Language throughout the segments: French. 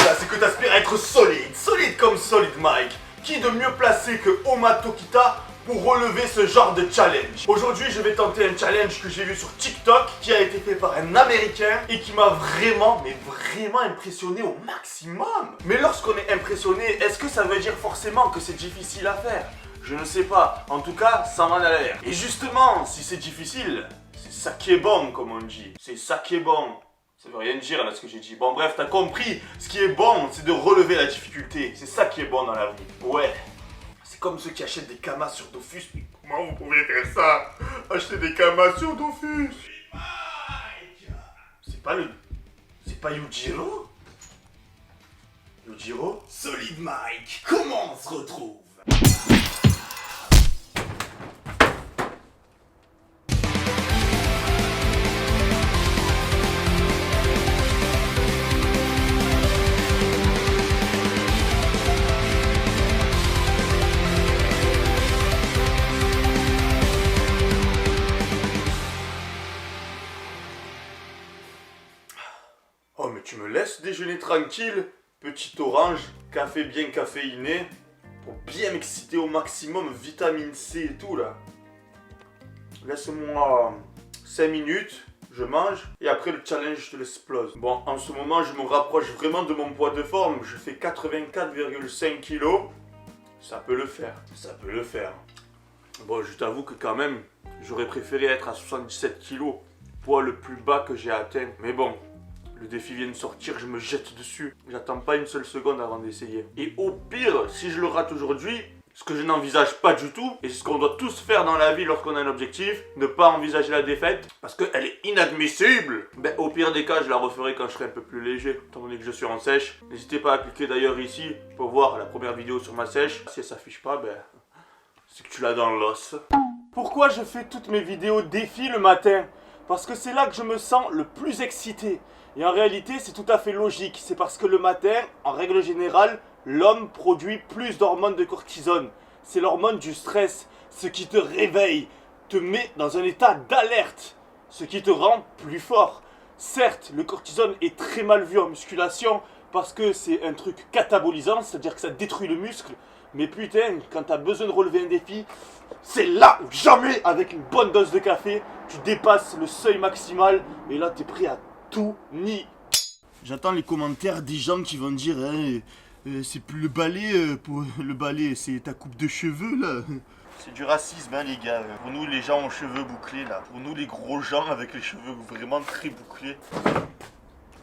là, c'est que t'aspires à être solide. Solide comme Solid Mike. Qui de mieux placé que Oma Tokita pour relever ce genre de challenge? Aujourd'hui, je vais tenter un challenge que j'ai vu sur TikTok, qui a été fait par un Américain et qui m'a vraiment, mais vraiment impressionné au maximum. Mais lorsqu'on est impressionné, est-ce que ça veut dire forcément que c'est difficile à faire? Je ne sais pas. En tout cas, ça m'en a l'air. Et justement, si c'est difficile, c'est ça qui est bon, comme on dit. C'est ça qui est bon. Ça veut rien dire là ce que j'ai dit. Bon bref, t'as compris. Ce qui est bon, c'est de relever la difficulté. C'est ça qui est bon dans la vie. Ouais. C'est comme ceux qui achètent des kamas sur Dofus. Mais comment vous pouvez faire ça? Acheter des kamas sur Dofus? C'est pas le... C'est pas Yujiro? Yujiro? Solid Mike, comment on se retrouve? Oh mais tu me laisses déjeuner tranquille, petit orange, café bien caféiné, pour bien m'exciter au maximum, vitamine C et tout là. Laisse-moi 5 minutes, je mange, et après le challenge je te l'explose. Bon, en ce moment je me rapproche vraiment de mon poids de forme, je fais 84,5 kilos. Ça peut le faire, ça peut le faire. Bon, je t'avoue que quand même, j'aurais préféré être à 77 kilos, poids le plus bas que j'ai atteint. Mais bon, le défi vient de sortir, je me jette dessus. J'attends pas une seule seconde avant d'essayer. Et au pire, si je le rate aujourd'hui, ce que je n'envisage pas du tout, et c'est ce qu'on doit tous faire dans la vie lorsqu'on a un objectif, ne pas envisager la défaite, parce qu'elle est inadmissible. Ben, au pire des cas, je la referai quand je serai un peu plus léger, étant donné que je suis en sèche. N'hésitez pas à cliquer d'ailleurs ici pour voir la première vidéo sur ma sèche. Si elle s'affiche pas, ben, c'est que tu l'as dans l'os. Pourquoi je fais toutes mes vidéos défi le matin? Parce que c'est là que je me sens le plus excité. Et en réalité, c'est tout à fait logique. C'est parce que le matin, en règle générale, l'homme produit plus d'hormones de cortisone. C'est l'hormone du stress. Ce qui te réveille, te met dans un état d'alerte. Ce qui te rend plus fort. Certes, le cortisone est très mal vu en musculation parce que c'est un truc catabolisant, c'est-à-dire que ça détruit le muscle. Mais putain, quand t'as besoin de relever un défi, c'est là où jamais, avec une bonne dose de café, tu dépasses le seuil maximal et là t'es prêt à tout nier. J'attends les commentaires des gens qui vont dire c'est plus le balai pour le balai, c'est ta coupe de cheveux là. C'est du racisme hein les gars. Pour nous les gens aux cheveux bouclés là. Pour nous les gros gens avec les cheveux vraiment très bouclés.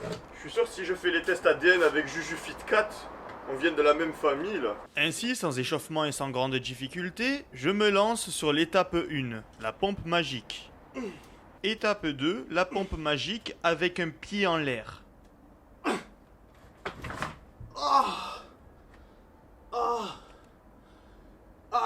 Je suis sûr que si je fais les tests ADN avec Juju Fit 4, on vient de la même famille là. Ainsi, sans échauffement et sans grande difficulté, je me lance sur l'étape 1, la pompe magique. Étape 2, la pompe magique avec un pied en l'air.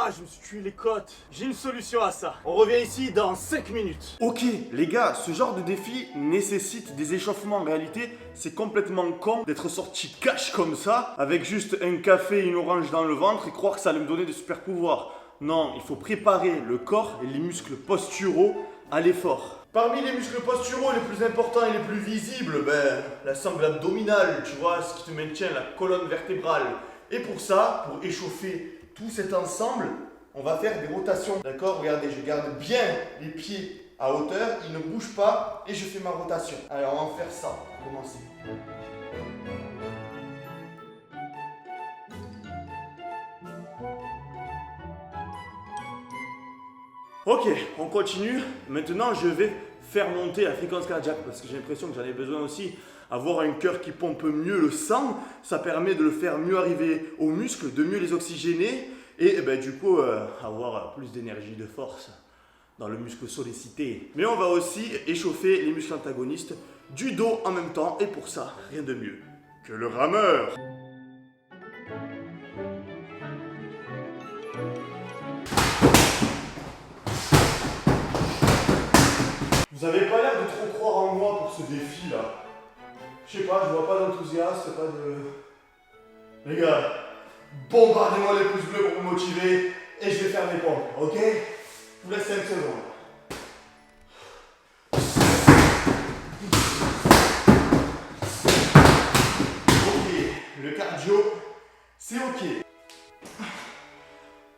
Je me suis tué les côtes. J'ai une solution à ça. On revient ici dans 5 minutes. Ok, les gars, ce genre de défi nécessite des échauffements. En réalité, c'est complètement con d'être sorti cash comme ça, avec juste un café et une orange dans le ventre et croire que ça allait me donner des super pouvoirs. Non, il faut préparer le corps et les muscles posturaux à l'effort. Parmi les muscles posturaux les plus importants et les plus visibles, la sangle abdominale, tu vois, ce qui te maintient la colonne vertébrale. Et pour ça, pour échauffer tout cet ensemble, on va faire des rotations. D'accord? Regardez, je garde bien les pieds à hauteur, ils ne bougent pas et je fais ma rotation. Alors on va faire ça, pour commencer. Ok, on continue. Maintenant, je vais faire monter la fréquence cardiaque parce que j'ai l'impression que j'en ai besoin aussi. Avoir un cœur qui pompe mieux le sang, ça permet de le faire mieux arriver aux muscles, de mieux les oxygéner et du coup avoir plus d'énergie, de force dans le muscle sollicité. Mais on va aussi échauffer les muscles antagonistes du dos en même temps et pour ça, rien de mieux que le rameur. Vous avez pas l'air de trop croire en moi pour ce défi là. Je sais pas, je vois pas d'enthousiasme, pas de... Les gars, bombardez-moi les pouces bleus pour me motiver et je vais faire mes pompes, ok? Je vous laisse 5 secondes. Ok, cardio, c'est ok.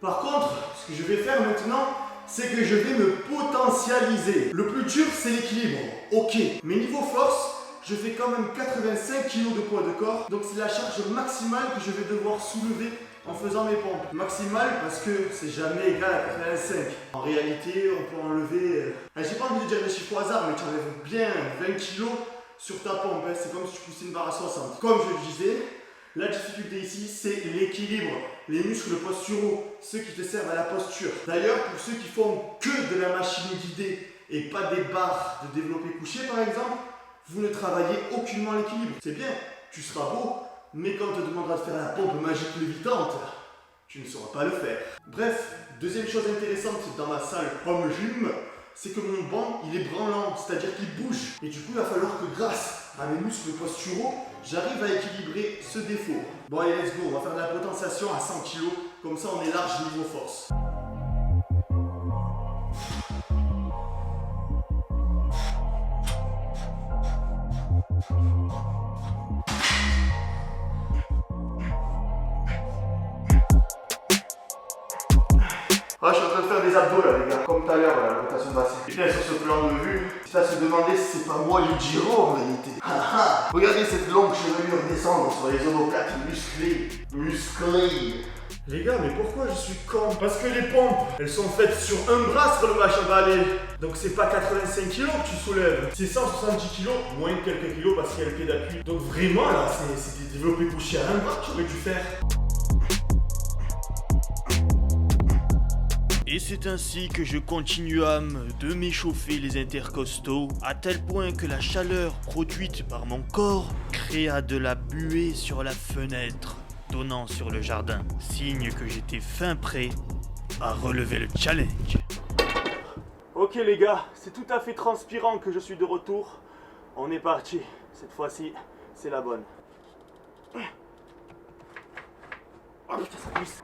Par contre, ce que je vais faire maintenant, c'est que je vais me potentialiser. Le plus dur, c'est l'équilibre. Ok, mais niveau force, je fais quand même 85 kg de poids de corps. Donc c'est la charge maximale que je vais devoir soulever en faisant mes pompes. Maximale parce que c'est jamais égal à 85. En réalité, on peut enlever... j'ai pas envie de dire des chiffres au hasard, mais tu enlèves bien 20 kg sur ta pompe. C'est comme si tu poussais une barre à 60. Comme je le disais, la difficulté ici, c'est l'équilibre. Les muscles posturaux, ceux qui te servent à la posture. D'ailleurs, pour ceux qui font que de la machine guidée et pas des barres de développé couché par exemple, vous ne travaillez aucunement l'équilibre. C'est bien, tu seras beau, mais quand on te demandera de faire la pompe magique lévitante, tu ne sauras pas le faire. Bref, deuxième chose intéressante dans ma salle home gym, c'est que mon banc, il est branlant, c'est-à-dire qu'il bouge. Et du coup, il va falloir que grâce à mes muscles posturaux, j'arrive à équilibrer ce défaut. Bon allez, let's go, on va faire de la potentiation à 100 kg, comme ça on est large niveau force. Ah, je suis en train de faire des abdos là les gars, comme tout à l'heure la rotation basse. Et bien sur ce plan de vue, tu vas se demander si c'est pas moi Yujiro en réalité. Regardez cette longue chevelure descendre sur les omoplates musclées. Les gars, mais pourquoi je suis con? Parce que les pompes, elles sont faites sur un bras sur le machin balai. Donc c'est pas 85 kg que tu soulèves, c'est 170 kg, moins quelques kilos parce qu'il y a le pied d'appui. Donc vraiment là, c'est des développés couchés à un bras que tu aurais dû faire. Et c'est ainsi que je continuâme de m'échauffer les intercostaux, à tel point que la chaleur produite par mon corps créa de la buée sur la fenêtre, donnant sur le jardin, signe que j'étais fin prêt à relever le challenge. Ok les gars, c'est tout à fait transpirant que je suis de retour. On est parti, cette fois-ci, c'est la bonne. Oh putain, ça glisse.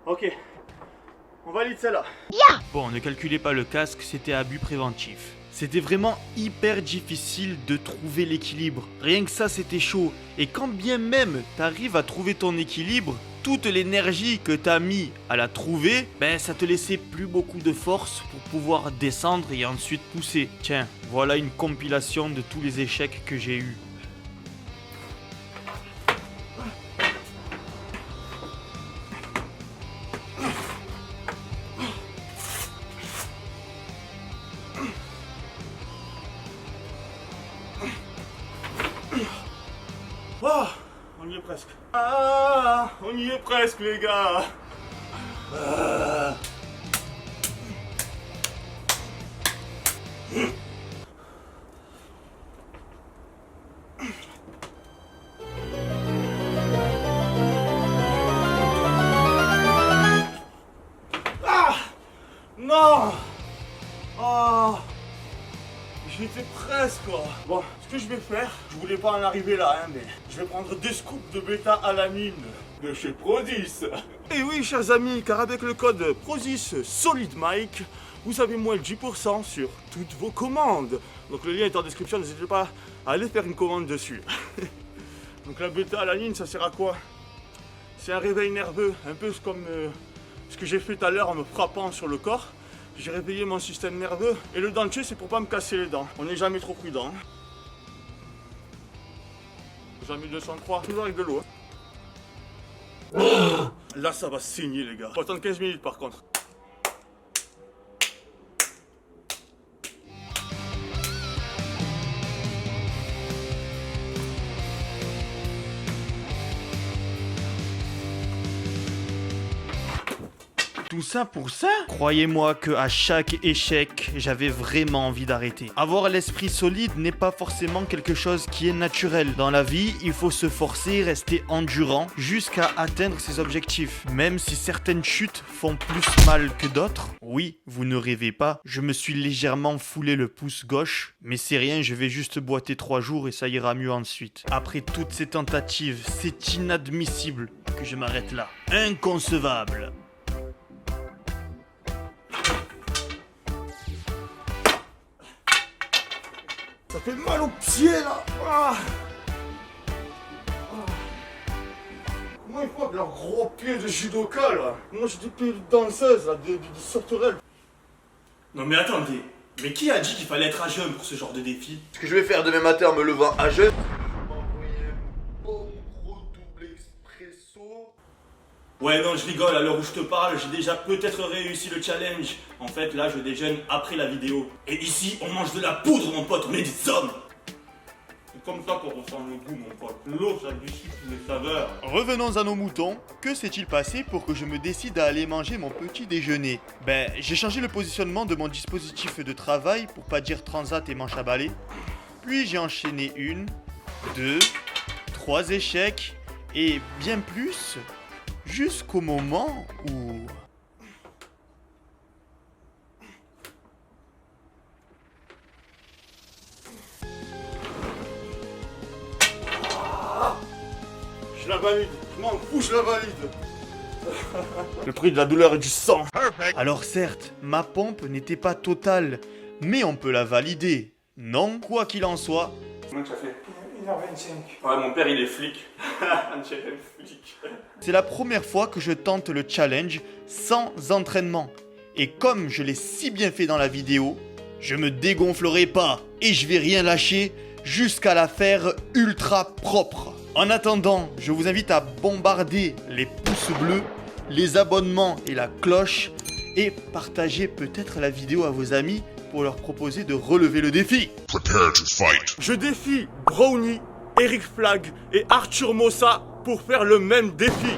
Ok, on valide celle-là. Bon, ne calculez pas le casque, c'était abus préventif. C'était vraiment hyper difficile de trouver l'équilibre. Rien que ça, c'était chaud. Et quand bien même t'arrives à trouver ton équilibre, toute l'énergie que t'as mis à la trouver, ben ça te laissait plus beaucoup de force pour pouvoir descendre et ensuite pousser. Tiens, voilà une compilation de tous les échecs que j'ai eus. Oh, on y est presque. Ah, on y est presque les gars. Non. Oh, j'étais presque quoi. Bon, ce que je vais faire, je voulais pas en arriver là, mais je vais prendre 2 scoops de bêta-alanine de chez Prozis. Et oui, chers amis, car avec le code Prozis Solid Mike, vous avez moins de 10% sur toutes vos commandes. Donc le lien est en description, n'hésitez pas à aller faire une commande dessus. Donc la bêta-alanine, ça sert à quoi? C'est un réveil nerveux, un peu comme ce que j'ai fait tout à l'heure en me frappant sur le corps. J'ai réveillé mon système nerveux et le dentier c'est pour pas me casser les dents. On n'est jamais trop prudent. J'en ai mis 203, toujours avec de l'eau. Là ça va saigner les gars. Faut attendre 15 minutes par contre. Tout ça pour ça? Croyez-moi que à chaque échec, j'avais vraiment envie d'arrêter. Avoir l'esprit solide n'est pas forcément quelque chose qui est naturel. Dans la vie, il faut se forcer, rester endurant jusqu'à atteindre ses objectifs. Même si certaines chutes font plus mal que d'autres. Oui, vous ne rêvez pas, je me suis légèrement foulé le pouce gauche. Mais c'est rien, je vais juste boiter 3 jours et ça ira mieux ensuite. Après toutes ces tentatives, c'est inadmissible que je m'arrête là. Inconcevable. Ça fait mal aux pieds là. Ah. Moi, ils font de leurs gros pieds de judoka là. Moi, j'ai des pieds de danseuse là, de sauterelle. Non mais attendez, mais qui a dit qu'il fallait être à jeun pour ce genre de défi? Ce que je vais faire demain matin en me levant à jeun, je vais m'envoyer un bon gros double expresso. Ouais non, je rigole, à l'heure où je te parle, j'ai déjà peut-être réussi le challenge. En fait, là, je déjeune après la vidéo. Et ici, on mange de la poudre, mon pote, on est des hommes. C'est comme ça qu'on ressent le goût, mon pote. L'eau, ça dissipe les saveurs. Revenons à nos moutons. Que s'est-il passé pour que je me décide à aller manger mon petit déjeuner? Ben, j'ai changé le positionnement de mon dispositif de travail pour pas dire transat et manche à balai. Puis j'ai enchaîné 1, 2, 3 échecs et bien plus jusqu'au moment où... Je la valide, je m'en fous, je la valide. Le prix de la douleur et du sang. Alors certes, ma pompe n'était pas totale, mais on peut la valider. Non, quoi qu'il en soit, Comment ça fait? 1h25. Ouais, mon père, il est flic. On dirait un flic. c'est la première fois que je tente le challenge sans entraînement. Et comme je l'ai si bien fait dans la vidéo, je me dégonflerai pas et je vais rien lâcher jusqu'à la faire ultra propre. En attendant, je vous invite à bombarder les pouces bleus, les abonnements et la cloche et partager peut-être la vidéo à vos amis pour leur proposer de relever le défi. Je défie Brownie, Eric Flag et Arthur Mossa pour faire le même défi.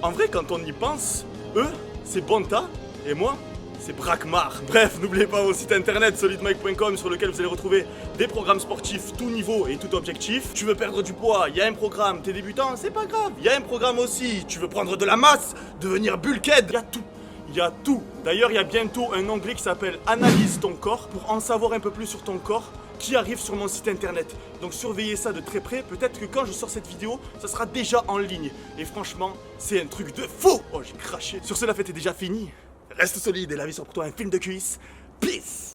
En vrai, quand on y pense, eux, c'est Bonta et moi, c'est Brakmar. Bref, n'oubliez pas mon site internet solidmike.com sur lequel vous allez retrouver des programmes sportifs tout niveau et tout objectif. Tu veux perdre du poids, il y a un programme. T'es débutant, c'est pas grave, il y a un programme aussi. Tu veux prendre de la masse, devenir bulkhead, il y a tout. Il y a tout. D'ailleurs, il y a bientôt un onglet qui s'appelle Analyse ton corps pour en savoir un peu plus sur ton corps qui arrive sur mon site internet. Donc surveillez ça de très près. Peut-être que quand je sors cette vidéo, ça sera déjà en ligne. Et franchement, c'est un truc de fou. Oh, j'ai craché. Sur ce, la fête est déjà finie. Reste solide et la vie sera pour toi un film de cuisse. Peace.